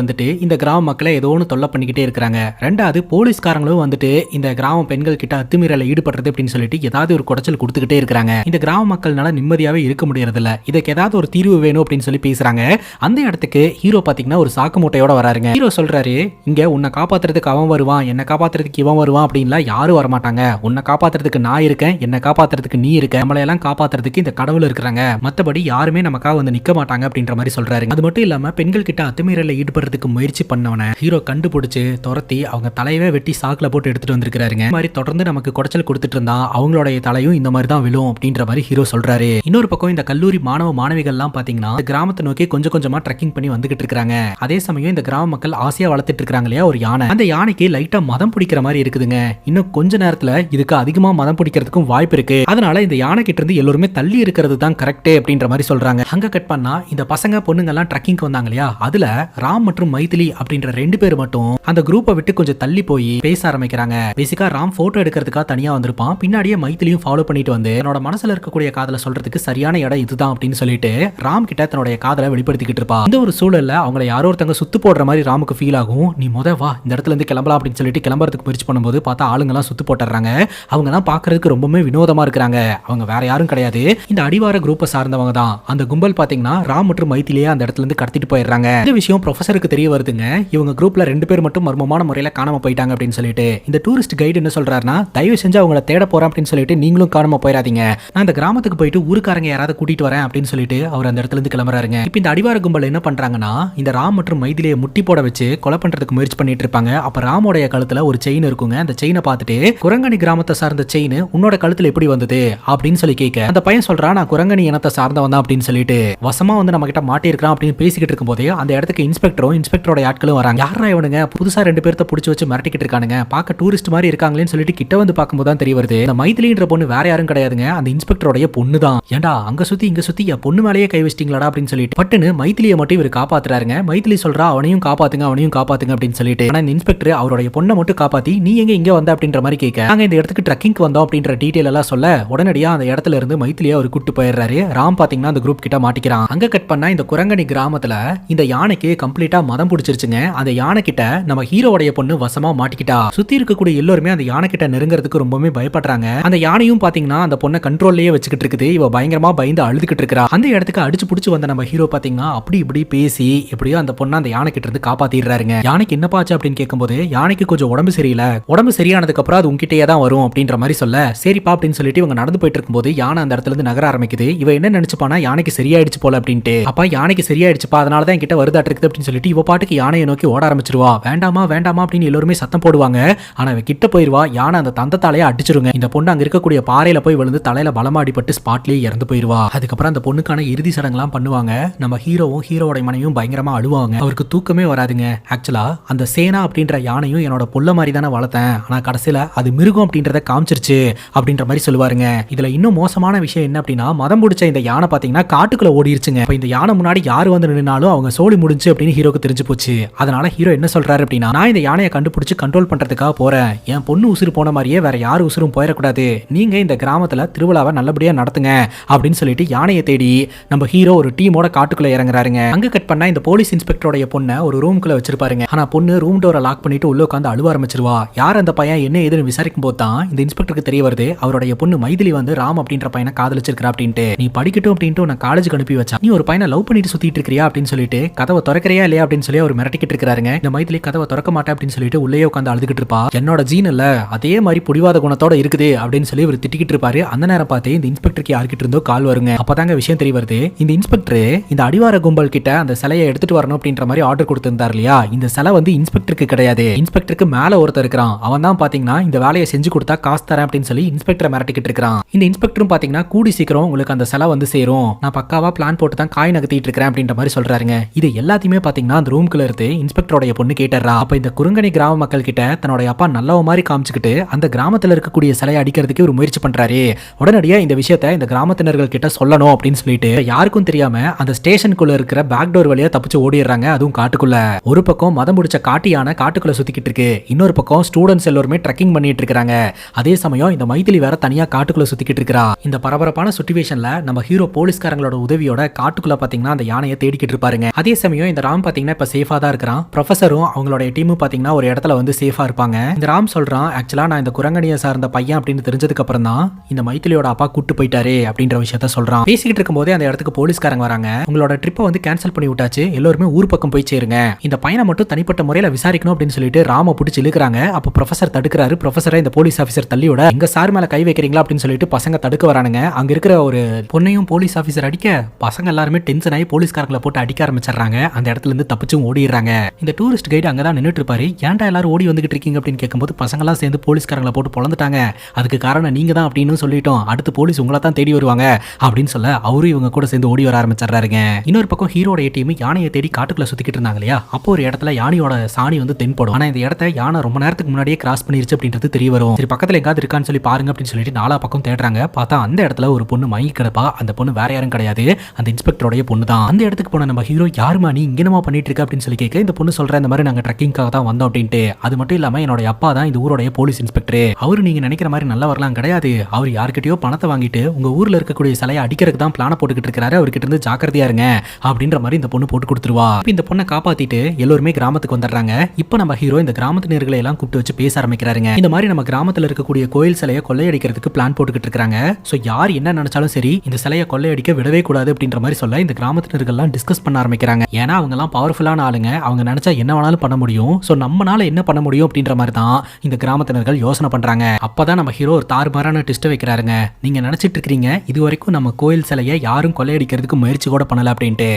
இந்த கிராம மக்களை ஏதோ ஒன்று தொல்லை பண்ணிக்கிட்டே இருக்காங்க. ரெண்டாவது போலீஸ்காரங்களும் இந்த கிராம பெண்கள் கிட்ட அத்துமீறல ஈடுபடுறது அப்படின்னு சொல்லிட்டு ஏதாவது ஒரு குடைச்சல் கொடுத்துக்கிட்டே இருக்காங்க. இந்த கிராம மக்கள்னால நிம்மதியாவே இருக்க முடியறது இல்ல. இதுக்கு ஏதாவது ஒரு தீர்வு வேணும் அப்படின்னு சொல்லி பேசுறாங்க. அந்த இடத்துக்கு ஹீரோ பாத்தீங்கன்னா ஒரு சாக்கு மூட்டையோட வராருங்க. ஹீரோ சொல்றாரு, இங்க உன்னை காப்பாத்துறதுக்கு அவன் வருவான், என்ன காப்பாத்துறதுக்கு இவன் வருவான் அப்படின்லாம் யாரும் வரமாட்டாங்க. உன்னை காப்பாத்துறதுக்கு நான் இருக்கேன், என்ன காப்பாத்துறதுக்கு நீ இருக்க, நம்மளையெல்லாம் காப்பாத்துறதுக்கு இந்த கடவுள் இருக்கிறாங்க, மத்தபடி யாருமே நமக்காக வந்து நிக்க மாட்டாங்க அப்படின்ற மாதிரி சொல்றாரு. அது மட்டும் இல்லாம பெண்கள் கிட்ட அத்துமீறல ஈடுபடுறதுக்கு முயற்சி பண்ணவன ஹீரோ கண்டுபிடிச்சு துரத்தி அவங்க தலையவே வெட்டி சாக்குல போட்டு எடுத்துட்டு வந்திருக்காருங்க. மாதிரி தொடர்ந்து நமக்கு குடைச்சல் கொடுத்துட்டு இருந்தா அவங்களுடைய தலையும் இந்த மாதிரி தான் விழும் அப்படின்ற மாதிரி ஹீரோ சொல்றாரு. இன்னொரு பக்கம் இந்த கல்லூரி மாணவ மாணவிகள் எல்லாம் பாத்தீங்கன்னா இந்த கிராமத்தை நோக்கி கொஞ்சம் கொஞ்சமா ட்ரெக்கிங் பண்ணி வந்துகிட்டு இருக்காங்க. அதே சமயம் இந்த கிராம மக்கள் ஆசையா வளர்த்துட்டு இருக்காங்க இல்லையா ஒரு யானை, அந்த யானைக்கு லைட்டா மதம் பிடிக்கிற மாதிரி இருக்குதுங்க. இன்னும் கொஞ்ச நேரத்துல இதுக்கு அதிகமா மதம் பிடிக்கிறதுக்கும் வாய்ப்பு இருக்கு. அதனால இந்த யானை கிட்ட இருந்து எல்லாருமே தள்ளி இருக்கிறது தான் கரெக்ட் அப்படின்ற மாதிரி சொல்றாங்க. அங்க கட் பண்ணா இந்த பசங்க பொண்ணுங்க எல்லாம் ட்ரெக்கிங் வந்தாங்க இல்லையா, அதுல ராம் மற்றும் மைதிலி அப்படின்ற 2 பேர் மட்டும் அந்த குரூப்பை விட்டு கொஞ்சம் தள்ளி போய் பேச ஆரம்பிக்கிறாங்க. பேசிக்கா ராம் போட்டோ எடுக்கிறதுக்காக தனியா வந்திருப்பான். பின்னாடியே மைதிலியும் ஃபாலோ பண்ணிட்டு வந்து தன்னோட மனசுல இருக்கக்கூடிய காதலை சொல்றதுக்கு சரியான இடம் இதுதான் அப்படின்னு சொல்லிட்டு ராம் கிட்ட தன்னுடைய காதலை வெளிப்படுத்திக்கிட்டு இருப்பா. இந்த ஒரு சூழல்ல அவங்களை யாரோ ஒருத்தங்க சுத்து போடுற மாதிரி ராமுக்கு ஃபீல் ஆகும். நீ வா இந்த இடத்துல இருந்து கிளம்பலாம் அப்படின்னு சொல்லிட்டு கிளம்புறதுக்கு முயற்சி பண்ணும்போது பார்த்தா ஆளுங்க எல்லாம் சுத்து போட்டுறாங்க. அவங்க எல்லாம் பாக்குறதுக்கு ரொம்பவே வினோதமா இருக்காங்க. அவங்க வேற யாரும் கிடையாது, இந்த அடிவார குரூப்பை சார்ந்தவங்க தான். அந்த கும்பல் பாத்தீங்கன்னா ராம் மற்றும் மைதிலியே அந்த இடத்துல இருந்து கடத்திட்டு போயிடுறாங்க. இந்த விஷயம் ப்ரொஃபசருக்கு தெரிய வருதுங்க. இவங்க குரூப்ல 2 பேர் மட்டும் மர்மமான முறையில காணாம போயிட்டாங்க அப்படின்னு சொல்லிட்டு இந்த டூரிஸ்ட் கைடு என்ன சொல்றாருன்னா, தயவு செஞ்சு அவங்கள தேட போறேன் அப்படின்னு சொல்லிட்டு நீங்களும் காணாம போயிடாதீங்க, நான் இந்த கிராமத்துக்கு போயிட்டு ஊருக்காரங்க யாராவது கூட்டிட்டு வரேன் அப்படின்னு சொல்லிட்டு அவர் அந்த இடத்துல இருந்து கிளம்புறாருங்க. இப்ப இந்த அடிவார கும்பல் என்ன பண்றாங்கன்னா இந்த ராம் மற்றும் மைதிலியை முட்டி போட வச்சு கொலை பண்றதுக்கு முயற்சி பண்ணிட்டு இருப்பாங்க. அப்ப ராமோடைய கழுத்துல ஒரு செயின் இருக்குங்க. அந்த செயினை பார்த்துட்டு குரங்கணி கிராமத்தை சார்ந்த செயின் உன்னோட கழுத்துல எப்படி வந்தது அப்படின்னு சொல்லி கேட்க அந்த பையன் சொல்றான், நான் குரங்கணி இனத்தை சார்ந்தவன் தான் அப்படின்னு சொல்லிட்டு வசமா நம்ம கிட்ட மாட்டி இருக்கான் அப்படின்னு பேசிக்கிட்டு இருக்கும் போதே அந்த இடத்துக்கு இன்ஸ்பெக்டரோட ஆட்களும் வராங்க. யாரா இவனுங்க புதுசா புதுசா 2 பேர்த்த புடிச்சு வச்சு மிரட்டிக்கிட்டு இருக்கானுங்க. பார்க்க டூரிஸ்ட் மாதிரி இருக்காங்களேன்னு சொல்லிட்டு கிட்ட வந்து பார்க்கும்போது தான் தெரிய வருது, இந்த மைதிலின்ற பொண்ணு வேற யாரும் கிடையாதுங்க, அந்த இன்ஸ்பெக்டரோட பொண்ணு தான். ஏண்டா அங்க சுத்தி இங்க சுத்தி என் பொண்ணு மேலேயே கை வச்சிட்டீங்களாடா அப்படின்னு சொல்லிட்டு பட்டுன்னு மைதிலியை மட்டும் இவர் காப்பாத்துறாருங்க. மைதிலி சொல்றா அவனையும் காப்பாத்துங்க அப்படின்னு சொல்லிட்டு. ஆனா இந்த இன்ஸ்பெக்டர் அவருடைய பொண்ணை மட்டும் காப்பாத்தி நீ எங்க இங்க வந்த அப்படின்ற மாதிரி கேட்க, நாங்க இந்த இடத்துக்கு ட்ரக்கிங் வந்தோம் அப்படின்ற டீடைல் எல்லாம் சொல்ல உடனடியா அந்த இடத்துல இருந்து மைதிலியா அவர் கூட்டு போயிடுறாரு. ராம் பாத்தீங்கன்னா அந்த குரூப் கிட்ட மாட்டிக்கிறான். அங்க கட் பண்ணா இந்த குரங்கணி கிராமத்துல இந்த யானைக்கு கம்ப்ளீட்டா மதம் பிடிச்சிருச்சுங்க. அந்த யானை கிட்ட நம்ம ஹீரோடைய பொண்ணு வசமா மாட்டிக்கிட்டா. சுத்தி இருக்கக்கூடிய எல்லாருமே அந்த யானை கிட்ட நெருங்கிறதுக்கு ரொம்பவே பயப்படுறாங்க. அந்த யானையும் பாத்தீங்கன்னா அந்த பொண்ணை கண்ட்ரோல்லயே வச்சுக்கிட்டு இருக்குது. இவ பயங்கரமா பயந்து அழுதுகிட்டு இருக்கா. அந்த இடத்துக்கு அடிச்சு புடிச்சு வந்த நம்ம ஹீரோ பாத்தீங்கன்னா அப்படி இப்படி பேசி எப்படியோ அந்த பொண்ணை அந்த யானை கிட்ட இருந்து காப்பாத்திடுறாருங்க. யானைக்கு என்னப்பாச்சு அப்படின்னு கேட்கும்போது யானைக்கு கொஞ்சம் உடம்பு சரியில்லை, உடம்பு சரியானதுக்கு அப்புறம் அது உங்ககிட்டயே தான் வரும் அப்படின்ற மாதிரி சொல்ல, சரிப்பா அப்படின்னு சொல்லிட்டு இவங்க நடந்து போயிட்டு இருக்கும்போது யானை அந்த இடத்துல இருந்து நகர ஆரம்பிக்குது. இவ என்ன நினைச்சுப்பானா யானைக்கு சரியாயிடுச்சு போல அப்படின்ட்டு, அப்பா யானைக்கு சரியாயிடுச்சுப்பா அதனாலதான் என்கிட்ட வருதாட்டு இருக்குது அப்படின்னு சொல்லிட்டு இவ பாட்டுக்கு யானையை நோக்கி ஓட ஆரம்பிச்சிருவா. வேண்டாமா வேண்டாமா அப்படின்னு எல்லாருமே சத்தம் போடுவாங்க. ஆனா இவ கிட்ட போயிருவா. யானை அந்த தந்தத்தாலேயே அடிச்சிருங்க. இந்த பொண்ணு அங்க இருக்கக்கூடிய பாறையில போய் விழுந்து தலையில பலமா அடிபட்டு ஸ்பாட்லயே இறந்து போயிருவா. அதுக்கப்புறம் அந்த பொண்ணுக்கான இறுதி சடங்குலாம் பண்ணுவாங்க. நம்ம ஹீரோவும் ஹீரோவோட மனைவியும் பயங்கரமா அழுவாங்க. அவருக்கு தூக்கமே வராதுங்க. ஆக்சுவலா அந்த சேனா அப்படின்ற யானையும் என்னோட புள்ள மாதிரி தானே வளர்த்தேன், ஆனா கடைசியில அது மிருகம் அப்படின்றத காமிச்சிருச்சு அப்படின்ற மாதிரி சொல்லுவாருங்க. இதுல இன்னும் மோசமான விஷயம் என்ன அப்படின்னா, மதம் பிடிச்ச இந்த யானை பாத்தீங்கன்னா காட்டுக்குள்ள ஓடிருச்சுங்க. இந்த யானை முன்னாடி யாரு வந்து நின்னாலும் அவங்க சோழி முடிஞ்சு அப்படின்னு ஹீரோக்கு தெரிஞ்சு போச்சு. அதனால ஹீரோ என்ன சொல்றாரு அப்படின்னா, நான் இந்த யானையை கண்டுபிடிச்சு கண்ட்ரோல் பண்றதுக்காக போறேன். என் பொண்ணு உசுறு போன மாதிரியே வேற யாரு உசுரும் போயிடக்கூடாது. நீங்க இந்த கிராமத்துல திருவிழாவை நல்லபடியா நடத்துங்க அப்படின்னு சொல்லிட்டு யானையை தேடி நம்ம ஹீரோ ஒரு டீமோட காட்டுக்குள்ள இறங்குறாருங்க. அங்க கட் பண்ணா இந்த போலீஸ் இன்ஸ்பெக்டரோட பொண்ணை ஒரு ரூம்குள்ள வச்சிருப்பாருங்க. ஆனா பொண்ணு ரூம் டோரை லாக் பண்ணிட்டு உள்ள உட்காந்து அழுவ ஆரம்பிச்சிருவா. யார் அந்த பையன் என்ன ஏதுன்னு விசாரிக்கும் போது தான் இந்த இன்ஸ்பெக்டருக்கு தெரிய வருது, அவருடைய பொண்ணு மைதிலி வந்து ராம் அப்படின்ற பையனை காதலிச்சிருக்கா அப்படின்ட்டு. நீ படிக்கட்டும் அப்படின்ட்டு நான் காலேஜுக்கு அனுப்பி வச்சா, நீ ஒரு பையனை லவ் பண்ணிட்டு சுத்திட்டு இருக்கிறியா அப்படின்னு சொல்லிட்டு கதவை திறக்கிறியா இல்லையா அப்படின்னு சொல்லி அவர் மிரட்டிக்கிட்டு இருக்காருங்க. இந்த மைதிலி கதவை திறக்க மாட்டேன் அப்படின்னு சொல்லிட்டு உள்ளே உட்காந்து அழுதுகிட்டு இருப்பா. என்னோட ஜீன் இல்ல அதே மாதிரி புடிவாத குணத்தோட இருக்குது அப்படின்னு சொல்லி அவர் திட்டிக்கிட்டு இருப்பாரு. அந்த நேரம் பார்த்து இந்த இன்ஸ்பெக்டருக்கு யார்கிட்ட இருந்தோ கால் வருங்க. அப்பதாங்க விஷயம் தெரிய வருது, இந்த இன்ஸ்பெக்டர் இந்த அடிவார கும்பல் கிட்ட அந்த சிலையை எடுத்துட்டு வரணும் அப்படின்ற மாதிரி ஆர்டர் கொடுத்திருந்தார் இல்லையா. இந்த சிலை வந்து இன்ஸ்பெக்டருக்கு கிடையாது, இன்ஸ்பெக்டருக்கு மேல ஒருத்தர் இருக்கிறான். அவன் தான் பாத்தீங்கன்னா இந்த வேலையை செஞ்சு கொடுத்தா காசு தரேன் அப்படின்னு சொல்லி இன்ஸ்பெக்டரை மிரட்டிக்கிட்டு இருக்கான். இந்த இன்ஸ்பெக்டரும் பாத்தீங்கன்னா கூடி சீக்கிரம் உங்களுக்கு அந்த சிலை வந்து சேரும், நான் பக்காவா பிளான் போட்டு தான் காய் நகர்த்திட்டு இருக்கிறேன் அப்படின்ற மாதிரி சொல்றாருங்க. இது எல்லாத்தையுமே பாத்தீங்கன்னா அந்த ரூம்குள்ள இருந்து இன்ஸ்பெக்டரோட பொண்ணு கேட்டறா. அப்ப இந்த குறுங்கணி கிராம மக்கள் கிட்ட தன்னோட அப்பா நல்லவ மாதிரி காமிச்சுக்கிட்டு அந்த கிராமத்துல இருக்கக்கூடிய சிலையை அடிக்கிறதுக்கு ஒரு முயற்சி பண்றாரு. உடனடியா இந்த விஷயத்தை இந்த கிராமத்தினர்கள் கிட்ட சொல்லணும் அப்படின்னு சொல்லிட்டு யாருக்கும் தெரியாம அந்த ஸ்டேஷனுக்குள்ள இருக்கிற பேக் டோர் வழியா தப்பிச்சு ஓடிடுறாங்க. அதுவும் காட்டுக்குள்ள. ஒரு பக்கம் மதம் முடிச்ச காட்டு யானை காட்டுக்குள்ள சுத்திக்கிட்டு இருக்கு, இன்னொரு பக்கம் ஸ்டூடெண்ட்ஸ் எல்லாருமே ட்ரெக்கிங் பண்ணிட்டு இருக்காங்க. அதே சமயம் இந்த மைதிலி வேற தனியா காட்டுக்குள்ள சுத்திக்கிட்டு இருக்கா. இந்த பரபரப்பான சிச்சுவேஷன்ல நம்ம ஹீரோ போலீஸ்காரங்களோட உதவியோட காட்டுக்குள்ள பாத்தீங்கன்னா அந்த யானையை தேடிக்கிட்டு இருப்பாருங்க. அதே சமயம் இந்த ராம் பாத்தீங்கன்னா இப்ப சேஃபா தான் இருக்கிறான். ப்ரொஃபசரும் அவங்களோட டீமும் பாத்தீங்கன்னா ஒரு இடத்துல வந்து சேஃபா இருப்பாங்க. இந்த ராம் சொல்றான், ஆக்சுவலா நான் இந்த குரங்கணியை சார்ந்த பையன் அப்படின்னு தெரிஞ்சதுக்கு அப்புறம் தான் இந்த மைதிலியோட அப்பா கூட்டு போயிட்டாரு அப்படின்ற விஷயத்த சொல்றான். பேசிக்கிட்டு இருக்கும்போதே அந்த இடத்துக்கு போலீஸ்காரங்க வராங்க. உங்களோட ட்ரிப்பை வந்து கேன்சல் பண்ணி விட்டாச்சு, எல்லாருமே ஊர் பக்கம் போய் சேருங்க, இந்த பையனை மட்டும் தனிப்பட்ட முறையில விசாரிக்கணும் அப்படின்னு சொல்லிட்டு ராம பிடிச்சி இழுக்கிறாங்க. அப்ப ப்ரொஃபசர் தடுக்கிறாரு. ப்ரொஃபசரை இந்த போலீஸ் ஆபீசர் தள்ளியோட எங்க சார் மேல கை வைக்கிறீங்களா அப்படின்னு சொல்லிட்டு பசங்க தடுக்க வரானுங்க. அங்க இருக்கிற ஒரு பொண்ணையும் போலீஸ் ஆபீசர் அடிக்க பசங்க எல்லாருமே டென்ஷன் ஆகி போலீஸ்காரங்களை போட்டு அடிக்க ஆரம்பிச்சிடறாங்க. அந்த இடத்துல இருந்து தப்பிச்சும் ஓடிடுறாங்க. இந்த டூரிஸ்ட் கைடு அங்கதான் நின்னுட்டு இருப்பாரு. ஏன்டா எல்லாரும் ஓடி வந்துகிட்டு இருக்கீங்க அப்படின்னு கேட்கும்போது பசங்க எல்லாம் சேர்ந்து போலீஸ்காரங்களை போட்டு பொளந்துட்டாங்க, அதுக்கு காரணம் நீங்க தான் அப்படின்னு சொல்லிட்டோம், அடுத்து போலீஸ் உங்களை தான் தேடி வருவாங்க அப்படின்னு சொல்ல அவரும் இவங்க கூட சேர்ந்து ஓடி வர ஆரம்பிச்சிடறாருங்க. இன்னொரு பக்கம் ஹீரோட டீம் யானையை தேடி காட்டுக்குள்ள சுத்திக்கிட்டு இருந்தாங்க இல்லையா. அப்போ ஒரு இடத்துல யானையோட சாணி வந்து தென்படும். ஆனா இந்த இடத்த யானை ரொம்ப நேரத்துக்கு முன்னாடியே கிராஸ் பண்ணிருச்சு அப்படின்றது தெரிய வரும். சரி பக்கத்துல எங்காவது இருக்கான்னு சொல்லி பாருங்க அப்படின்னு சொல்லிட்டு நாலா பக்கம் தேடுறாங்க. பார்த்தா அந்த இடத்துல ஒரு பொண்ணு மயங்கி கிடப்பா. அந்த பொண்ணு வேற யாரும் கிடையாது, அந்த இன்ஸ்பெக்டரோட பொண்ணு தான். அந்த இடத்துக்கு போன நம்ம ஹீரோ யாருமா நீ இங்கனமா பண்ணிட்டு இருக்க அப்படின்னு சொல்லி கேட்க இந்த பொண்ணு சொல்ற இந்த மாதிரி நாங்க ட்ரெக்கிங்காக தான் வந்தோம் அப்படின்ட்டு. அது மட்டும் இல்லாம என்னோட அப்பா தான் இந்த ஊரோட போலீஸ் இன்ஸ்பெக்டர், அவரு நீங்க நினைக்கிற மாதிரி நல்ல வரலாம் கிடையாது, அவர் யார்கிட்டயோ பணத்தை வாங்கிட்டு உங்க ஊர்ல இருக்கக்கூடிய சிலையை அடிக்கிறதுக்கு தான் பிளான போட்டுக்கிட்டு இருக்காரு, அவர்கிட்ட இருந்து ஜாக்கிரதையா இருங்க அப்படின்ற மாதிரி இந்த பொண்ணு போட்டு கொடுத்துருவா. இந்த பொண்ணை காப்பாத்திட்டு எல்லாருமே கிராமத்துக்கு வந்துடுறாங்க. இப்போ நம்ம ஹீரோ இந்த கிராமத்தினர்களை எல்லாம் கூப்பிட்டு வச்சு பேச ஆரம்பிக்கிறாருங்க. இந்த மாதிரி நம்ம கிராமத்துல இருக்கக்கூடிய கோயில் சிலையை கொள்ளையடிக்கிறதுக்கு பிளான் போட்டுக்கிட்டு இருக்காங்க. சோ யார் என்ன நினைச்சாலும் சரி இந்த சிலையை கொள்ளையடிக்க விடவே கூடாது அப்படின்ற மாதிரி சொல்ல இந்த கிராமத்தினர்கள் எல்லாம் டிஸ்கஸ் பண்ண ஆரம்பிக்கிறாங்க. ஏன்னா அவங்க எல்லாம் பவர்ஃபுல்லான ஆளுங்க, அவங்க நினைச்சா என்ன வேணாலும் பண்ண முடியும். சோ நம்மனால என்ன பண்ண முடியும் அப்படின்ற மாதிரி தான் இந்த கிராமத்தினர்கள் யோசனை பண்றாங்க. அப்பதான் நம்ம ஹீரோ ஒரு தாறுமாறான ட்விஸ்ட் வைக்கிறாருங்க. நீங்க நினைச்சிட்டு இருக்கீங்க இது வரைக்கும் நம்ம கோயில் சிலையை யாரும் கொள்ளையடிக்கிறதுக்கு முயற்சி கூட பண்ணல அப்படின்ட்டு,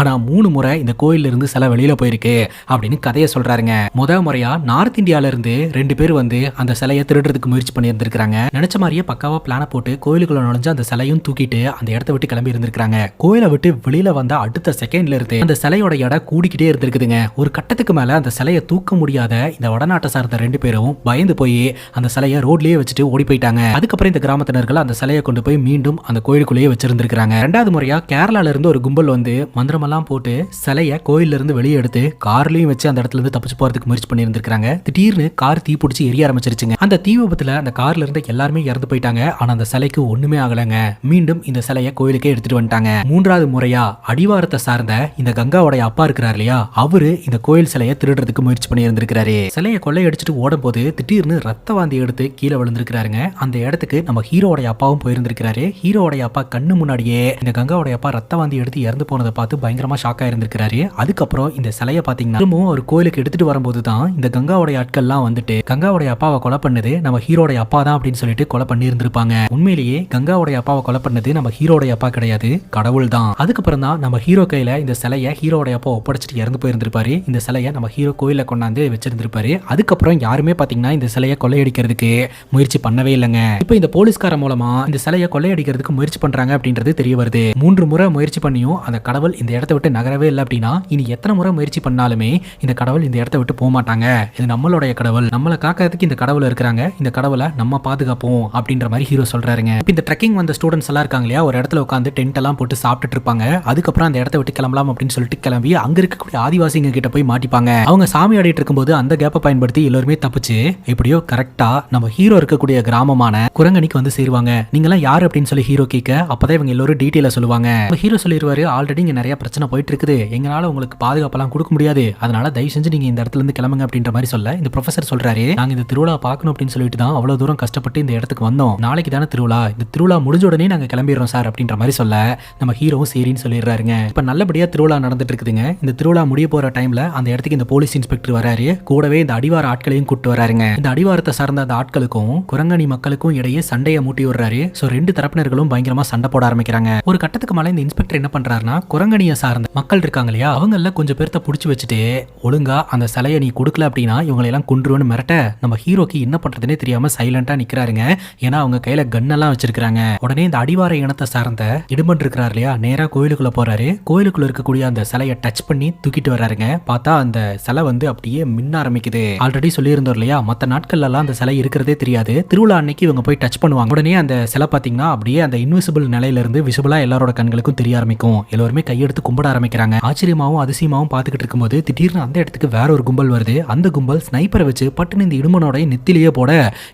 ஆனா 3 முறை இந்த கோயில்ல இருந்து சிலை வெளியில போயிருக்கு அப்படின்னு கதையை சொல்றாருங்க. முதல் முறையா நார்த் இந்தியால இருந்து 2 பேர் வந்து அந்த சிலையை திருடுறதுக்கு முயற்சி பண்ணி இருந்திருக்காங்க. நினைச்ச மாதிரியே பக்காவா பிளான போட்டு கோயிலுக்குள்ள நுழைஞ்சு அந்த சிலையும் தூக்கிட்டு அந்த இடத்த விட்டு கிளம்பி இருந்திருக்காங்க. கோயிலை விட்டு வெளியில வந்த அடுத்த செகண்ட்ல இருந்து அந்த சிலையோட எடை கூடிக்கிட்டே இருந்திருக்குதுங்க. ஒரு கட்டத்துக்கு மேல அந்த சிலை சிலையை தூக்க முடியாத இந்த வடநாட்டை சார்ந்த 2 பேரும் பயந்து போய் அந்த சிலையை ரோட்லயே வச்சுட்டு ஓடி போயிட்டாங்க. அதுக்கப்புறம் இந்த கிராமத்தினர்கள் அந்த சிலையை கொண்டு போய் மீண்டும் அந்த கோயிலுக்குள்ளேயே வச்சிருந்திருக்காங்க. 2வது முறையா கேரளால இருந்து ஒரு கும்பல் வந்து மந்திரமெல்லாம் போட்டு சிலையை கோயில்ல இருந்து வெளியே எடுத்து கார்லயும் வச்சு அந்த இடத்துல இருந்து தப்பிச்சு போறதுக்கு முயற்சி பண்ணி இருந்திருக்காங்க. திடீர்னு கார் தீ பிடிச்சி எரிய ஆரம்பிச்சிருச்சுங்க. அந்த தீ விபத்துல அந்த கார்ல இருந்து எல்லாருமே இறந்து போயிட்டாங்க. ஆனா அந்த சிலைக்கு ஒண்ணுமே ஆகலங்க. மீண்டும் இந்த சிலையை கோயிலுக்கே எடுத்துட்டு வந்துட்டாங்க. 3வது முறையா அடிவாரத்தை சார்ந்த இந்த கங்காவோட அப்பா இருக்கிறார் இல்லையா, அவரு இந்த கோயில் சிலையை திருடுறதுக்கு முயற்சி பண்ணி இருந்திருக்காரு. சிலையை கொள்ளையடிச்சிட்டு ஓடும் போது திடீர்னு ரத்த வாந்தி எடுத்து கீழே விழுந்திருக்காருங்க. அந்த இடத்துக்கு நம்ம ஹீரோட அப்பாவும் போயிருந்திருக்காரு. ஹீரோட அப்பா கண்ணு முன்னாடியே இந்த கங்காவோட அப்பா ரத்த வாந்தி எடுத்து இறந்து போனதை பார்த்து பயங்கரமா ஷாக்கா இருந்திருக்காரு. அதுக்கப்புறம் இந்த சிலையை பாத்தீங்கன்னா திரும்பவும் ஒரு கோயிலுக்கு எடுத்துட்டு வரும்போது தான் இந்த கங்காவோட ஆட்கள்லாம் வந்துட்டு கங்காவோட அப்பாவை கொலை பண்ணது நம்ம ஹீரோட அப்பா தான் அப்படின்னு சொல்லிட்டு கொலை பண்ணி இருந்திருப்பாங்க. உண்மையிலேயே கங்காவோட அப்பாவை கொலை பண்ணது நம்ம ஹீரோட அப்பா கிடையாது, கடவுள் தான். அதுக்கப்புறம் தான் நம்ம ஹீரோ கையில இந்த சிலையை ஹீரோட அப்பா ஒப்படைச்சிட்டு இறந்து போயிருந்திருப்பாரு. இந்த சிலையை நம்ம ஹீரோ கோயில கொண்டாந்து வச்சிருந்திருப்பாரு. அதுக்கப்புறம் யாருமே பாத்தீங்கன்னா இந்த சிலையை கொள்ளையடிக்கிறதுக்கு முயற்சி பண்ணவே இல்லைங்க. இப்போ இந்த போலீஸ்கார மூலமா இந்த சிலையை கொள்ளையடிக்கிறதுக்கு முயற்சி பண்றாங்க அப்படின்றது தெரிய வருது. 3 முறை முயற்சி பண்ணியும் அந்த கடவுள் இந்த இடத்தை விட்டு நகரவே இல்லை அப்படின்னா இனி எத்தனை முறை முயற்சி பண்ணாலுமே இந்த கடவுள் இந்த இடத்தை விட்டு போக மாட்டாங்க. இது நம்மளுடைய கடவுள், நம்மளை காக்கிறதுக்கு இந்த கடவுள் இருக்கிறாங்க, இந்த கடவுளை நம்ம பாதுகாப்போம் அப்படின்ற மாதிரி ஹீரோ சொல்றாருங்க. இப்போ இந்த ட்ரெக்கிங் வந்த ஸ்டூடெண்ட்ஸ் எல்லாம் இருக்காங்க இல்லையா, ஒரு இடத்துல உட்காந்து டென்ட் எல்லாம் போட்டு சாப்பிட்டுட்டு இருப்பாங்க. அதுக்கப்புறம் அந்த இடத்த விட்டு கிளம்பலாம் அப்படின்னு சொல்லிட்டு கிளம்பி அங்க இருக்கக்கூடிய ஆதிவாசிங்க கிட்ட போய் மாட்டிப்பாங்க. அவங்க சாமி ஆடிட்டு இருக்கும்போது அந்த கேப்பை பயன்படுத்தி எல்லாருமே தப்பிச்சு எப்படியோ கரெக்டா நம்ம ஹீரோ இருக்கக்கூடிய கிராமமான குரங்கணிக்கு வந்து சேருவாங்க. நீங்க எல்லாம் யாரு அப்படின்னு சொல்லி ஹீரோ கேட்க அப்பதான் இவங்க எல்லாரும் டீட்டெயிலா சொல்லுவாங்க. ஹீரோ சொல்லிடுவாரு, ஆல்ரெடி இங்க நிறைய பிரச்சனை போயிட்டு இருக்குது, எங்களால உங்களுக்கு பாதுகாப்பெல்லாம் கொடுக்க முடியாது, அதனால தயவு செஞ்சு நீங்க இந்த இடத்துல இருந்து கிளம்புங்க அப்படின்ற மாதிரி சொல்ல இந்த ப்ரொஃபசர் சொல்றாரு, நாங்க இந்த திருவிழா பார்க்கணும் அப்படின்னு சொல்லிட்டு தான் அவ்வளவு தூரம் கஷ்டப்பட்டு இந்த இடத்துக்கு வந்தோம், நாளைக்கு தானே திருவிழா, இந்த திருவிழா முடிஞ்ச உடனே நாங்க கிளம்பிடுறோம் சார் அப்படின்ற மாதிரி சொல்ல நம்ம ஹீரோவும் சரின்னு சொல்லிடுறாருங்க. இப்ப நல்லபடியா திருவிழா நடந்துட்டு இருக்குதுங்க. இந்த திருவிழா முடிய போற டைம்ல அந்த இடத்துக்கு இந்த போலீஸ் இன்ஸ்பெக்டர் வராரு, கூடவே இந்த அடிவார ஆட்களையும் கூட்டு வராருங்க. இந்த அடிவாரத்தை சார்ந்த அந்த ஆட்களுக்கும் குரங்கணி மக்களுக்கும் இடையே சண்டையை மூட்டி விடுறாரு. சோ 2 தரப்பினர்களும் பயங்கரமா சண்டை போட ஆரம்பிக்கிறாங்க. ஒரு கட்டத்துக்கு மேல இந்த இன்ஸ்பெக்டர் என்ன பண்றாருன்னா, குரங்கணியை சார்ந்த மக்கள் இருக்காங்க இல்லையா, அவங்கள கொஞ்சம் பேர்த்த புடிச்சு வச்சுட்டு ஒழுங்கா அந்த சிலையை நீ கொடுக்கல அப்படின்னா இவங்களை எல்லாம் கொன்றுவேன்னு மிரட்ட நம்ம ஹீரோக்கு என்ன பண்றதுன்னே தெரியாம சைலண்டா நிக்கிறாருங்க. ஏன்னா அவங்க கையில கன்னெல்லாம் வச்சிருக்காங்க. உடனே இந்த அடிவார இனத்தை சார்ந்த இடுமன் இருக்கிறார் இல்லையா, நேரா கோயிலுக்குள்ள போறாரு. கோயிலுக்குள்ள இருக்கக்கூடிய அந்த சிலையை டச் பண்ணி தூக்கிட்டு வர்றாருங்க. பார்த்தா அந்த சிலை வந்து அப்படியே மின்ன ஆரம்பிக்குது. ஆல்ரெடி சொல்லியிருந்தோம் இல்லையா, மற்ற நாட்கள்ல எல்லாம் அந்த சிலை இருக்கிறதே தெரியாது, திருவிழா அன்னைக்கு இவங்க போய் டச் பண்ணுவாங்க. உடனே அந்த சிலை பாத்தீங்கன்னா அப்படியே அந்த இன்விசிபிள் நிலையில இருந்து விசிபிளா எல்லாரோட கண்களுக்கும் தெரிய ஆரம்பிக்கும். எல்லாருமே கையெடுத்து கும்பிட ஆரம்பிக்கிறாங்க. ஆச்சரியமாவும் அதிசயமாவும் பார்த்துக்கிட்டு இருக்கும்போது திடீர்னு அந்த இடத்துக்கு வேற ஒரு கும்பல் வருது. அந்த கும்பல் ஸ்னைப்பரை வச்சு பட்டுன்னு இந்த இடுமனோட நெத்திலேயே போட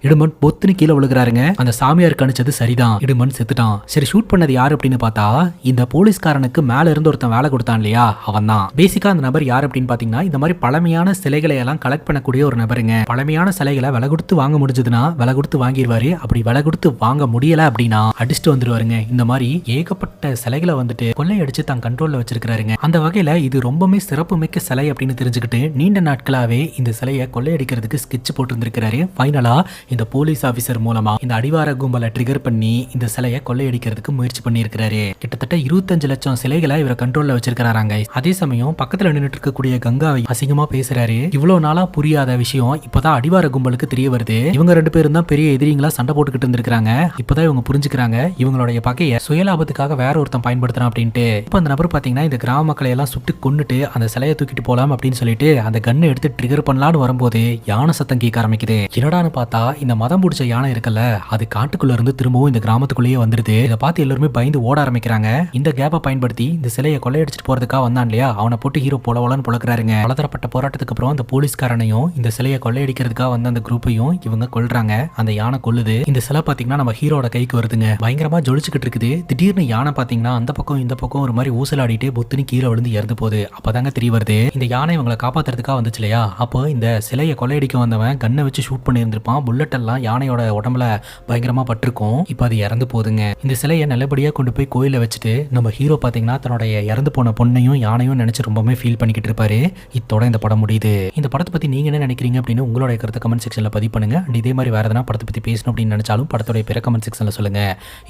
இடுமன் பொத்துன்னு கீழே விழுகிறாருங்க. அந்த சாமியார் கணிச்சது சரிதான், இடுமன் செத்துட்டான். சரி, ஷூட் பண்ணது யாரு அப்படின்னு பார்த்தா இந்த போலீஸ்காரனுக்கு மேல இருந்து ஒருத்தன் வேலை கொடுத்தான் இல்லையா, அவன் தான். பேசிக்கா அந்த நபர் யார் அப்படின்னு பாத்தீங்கன்னா இந்த மாதிரி பழமையான சிலைகளை எல்லாம் கலெக்ட் பண்ணக்கூடிய ஒரு நபருங்க. பழமையான சிலைகளை விலை கொடுத்து வாங்க முடிஞ்சதுன்னா விலை கொடுத்து வாங்கிடுவாரு. அப்படி விலை கொடுத்து வாங்க முடியல அப்படின்னா அடிச்சுட்டு வந்துருவாருங்க. இந்த மாதிரி ஏகப்பட்ட சிலைகளை வந்துட்டு கொள்ளையடிச்சு தான் கண்ட்ரோல்ல வச்சிருக்காருங்க. அந்த வகையில இது ரொம்பவே சிறப்புமிக்க சிலை அப்படின்னு தெரிஞ்சுக்கிட்டு நீண்ட நாட்களாவே இந்த சிலையை கொள்ளையடிக்கிறதுக்கு ஸ்கெட்ச் போட்டு இருந்திருக்காரு. ஃபைனலா இந்த போலீஸ் ஆபீசர் மூலமா இந்த அடிவார கும்பலை ட்ரிகர் பண்ணி இந்த சிலையை கொள்ளையடிக்கிறதுக்கு முயற்சி பண்ணி இருக்காரு. கிட்டத்தட்ட 25 லட்சம் சிலைகளை இவரை கண்ட்ரோல்ல வச்சிருக்காராங்க. அதே சமயம் பக்கத்துல நின்னுட்டு இருக்கக்கூடிய கங்காவை அசிங்கமா பேசுறாரு. இவ்வளவு நாளா புரியாத விஷயம் இப்பதான் அடிவார கும்பலுக்கு தெரிய வருது. இவங்க 2 பேரும் தான் பெரிய எதிரிங்களா சண்டை போட்டுக்கிட்டு இருந்திருக்காங்க. இப்பதான் இவங்க புரிஞ்சுக்கிறாங்க இவங்களுடைய பகையை சுயலாபத்துக்காக வேற ஒருத்தன் பயன்படுத்துறான் அப்படின்ட்டு. இப்ப அந்த நபர் பாத்தீங்கன்னா இந்த கிராம மக்களை எல்லாம் சுட்டு கொன்னுட்டு அந்த சிலையை தூக்கிட்டு போலாம் அப்படின்னு சொல்லிட்டு அந்த கண்ணை எடுத்து ட்ரிகர் பண்ணலான்னு வரும்போது யானை சத்தம் கேட்க ஆரம்பிக்குது. என்னடான்னு பார்த்தா இந்த மதம் பிடிச்ச யானை இருக்குல்ல, அது காட்டுக்குள்ள இருந்து திரும்பவும் இந்த கிராமத்துக்குள்ளேயே வந்துருது. இதை பார்த்து எல்லாருமே பயந்து ஓட ஆரம்பிக்கிறாங்க. இந்த கேப்பை பயன்படுத்தி இந்த சிலையை கொள்ளையடிச்சிட்டு போறதுக்காக வந்தான் இல்லையா, அவனை போட்டு ஹீரோ போலவலன்னு புழக்கிறாருங்க. பலதரப்பட்ட போராட்டத்துக்கு அப்புறம் அந்த போலீஸ்காரனையும் இந்த சிலையை கொள்ளையடிக்கிறதுக்காக வந்த அந்த குரூப்பையும் இவங்க கொல்றாங்க. அந்த யானை கொல்லுது. இந்த சிலை பாத்தீங்கன்னா நம்ம ஹீரோட கைக்கு வருதுங்க. பயங்கரமா ஜொலிச்சுக்கிட்டு இருக்குது. திடீர்னு யானை பாத்தீங்கன்னா அந்த பக்கம் இந்த பக்கம் ஒரு மாதிரி ஊசலாடிட்டு பொத்துன்னு கீழே விழுந்து இறந்து போகுது. அப்பதாங்க தெரிய வருது இந்த யானை இவங்களை காப்பாத்துறதுக்காக வந்துச்சு இல்லையா, அப்போ இந்த சிலையை கொள்ளையடிக்க வந்தவன் கண்ணை வச்சு ஷூட் பண்ணி இருந்திருப்பான். புல்லட் எல்லாம் யானையோட உடம்புல பயங்கரமா பட்டிருக்கும். இப்ப அது இறந்து போகுதுங்க. இந்த சிலையை நல்லபடியா கொண்டு போய் கோயில வச்சுட்டு நம்ம ஹீரோ பாத்தீங்கன்னா தன்னுடைய இறந்து போன பொண்ணையும் யானையும் நினைச்சு ரொம்பவே ஃபீல் பண்ணிக்கிட்டு இருப்பாரு. இதோட இந்த படம் முடியுது. இந்த படத்தை பத்தி நீங்க என்ன நினைக்கிறீங்க அப்படின்னு உங்களோட கருத்தை கமெண்ட் செக்ஷன்ல பதிவு பண்ணுங்க. இதே மாதிரி வேற எதனா படத்தை பத்தி பேசணும் அப்படின்னு நினைச்சாலும் படத்தோட பேரை கமெண்ட் செக்ஷன்ல சொல்லுங்க.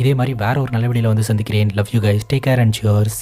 இதே மாதிரி வேற ஒரு நல்ல வீடியோல வந்து சந்திக்கிறேன். Love you guys, take care and cheers.